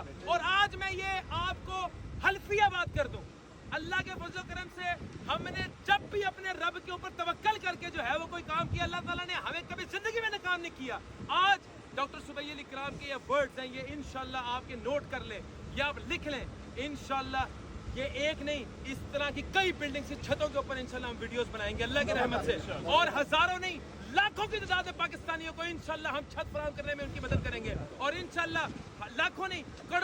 करूंगा। और आज मैं ये आपको हल्फिया बात कर दूं, अल्लाह के फजल करम से हमने जब भी अपने रब के ऊपर तवक्कल करके जो है वो कोई काम किया, अल्लाह ताला ने हमें कभी जिंदगी में नाकाम नहीं किया। आज डॉक्टर सुबैल इकराम के ये वर्ड्स हैं, ये इंशाल्लाह आपके नोट कर लें या आप लिख लें। इंशाल्लाह ये एक नहीं, इस तरह की कई बिल्डिंग से छतों के ऊपर इंशाल्लाह हम वीडियोस बनाएंगे अल्लाह की रहमत से, और हजारों नहीं लाखों की तादाद में पाकिस्तानियों को इंशाल्लाह हम छत फराहम करने में उनकी मदद करेंगे, और इंशाल्लाह लाखों नहीं करोड़ों